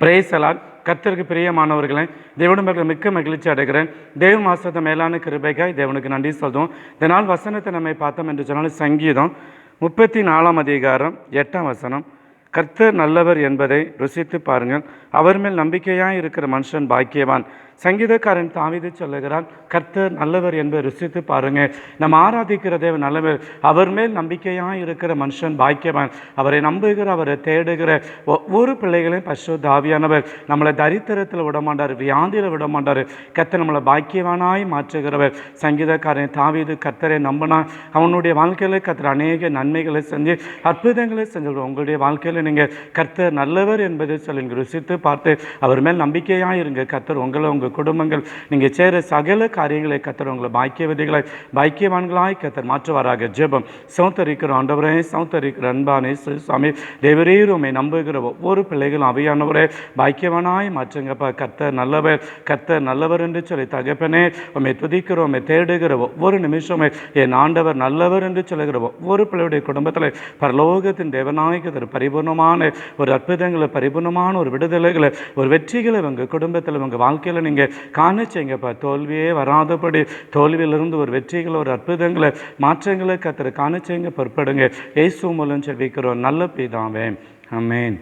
பிரேசலால் கர்த்தருக்கு பிரியமானவர்களை தேவனுடைய மிக்க மகிழ்ச்சி அடைகிறேன். தேவ மாசத்தை மேலான கிருபைக்காய் தேவனுக்கு நன்றி சொல்லுவோம். இதனால் வசனத்தை நம்ம பார்த்தோம் என்று சொன்னாலும் சங்கீதம் 34 அதிகாரம் 8 வசனம், கர்த்தர் நல்லவர் என்பதை ருசித்து பாருங்கள், அவர் மேல் நம்பிக்கையாய் இருக்கிற மனுஷன் பாக்கியவான். சங்கீதக்காரன் தாவீது சொல்லுகிறான், கர்த்தர் நல்லவர் என்பதை ருசித்து பாருங்க. நம்ம ஆராதிக்கிற தேவன் நல்லவர், அவர் மேல் நம்பிக்கையாய் இருக்கிற மனுஷன் பாக்கியவான். அவரை நம்புகிற, அவரை தேடுகிற ஒவ்வொரு பிள்ளைகளையும் பரிசுத்த ஆவியானவர் நம்மளை தரித்திரத்தில் விடமாட்டார், வியாதியில் விடமாட்டார். கர்த்தர் நம்மளை பாக்கியவானாய் மாற்றுகிறவர். சங்கீதக்காரன் தாவீது கர்த்தரை நம்பினா அவனுடைய வாழ்க்கையில் கர்த்தர் அநேக நன்மைகளை செஞ்சு அற்புதங்களை செஞ்சு உங்களுடைய வாழ்க்கையில் நீங்கள் கர்த்தர் நல்லவர் என்பதை சொல்லி ருசித்து பார்த்து அவர் மேல் நம்பிக்கையாக இருங்க. கர்த்தர் உங்களை, உங்கள் குடும்பங்கள், நீங்கள் சேர சகல காரியங்களை கர்த்தர் உங்களை பாக்கியவதிகளாய் பாக்கியவான்களாய் கர்த்தர் மாற்றுவாராக. ஜெபம். சௌத்தரிக்கிற ஆண்டவரே, சௌத்தரிக்கிற அன்பானே சுவாமி தேவரீர், உம்மை நம்புகிற ஒவ்வொரு பிள்ளைகளும் அவையானவரே பாக்கியவானாய் மாற்றுங்கப்பா. கர்த்தர் நல்லவர், கர்த்தர் நல்லவர் என்று சொல்லி தகப்பனே உம்மை துதிக்கிறோம். உம்மை தேடுகிற ஒவ்வொரு நிமிஷமே என் ஆண்டவர் நல்லவர் என்று சொல்லுகிற ஒவ்வொரு பிள்ளையுடைய குடும்பத்தில் பரலோகத்தின் தேவநாயகர் பரிபூர்ணமான ஒரு அற்புதங்களை, பரிபூர்ணமான ஒரு விடுதலைகளை, ஒரு வெற்றிகளை உங்கள் குடும்பத்தில், உங்கள் வாழ்க்கையில் நீங்கள் காண செய்யுங்கப்பா. தோல்வியே வராதபடி தோல்வியிலிருந்து ஒரு வெற்றிகளை, ஒரு அற்புதங்களை, மாற்றங்களை கர்த்தர் காண செய்யுங்க. பொறுப்படுங்க. இயேசு மூலம் ஜெபிக்கிறோம் நல்ல பிதாவே. ஆமென்.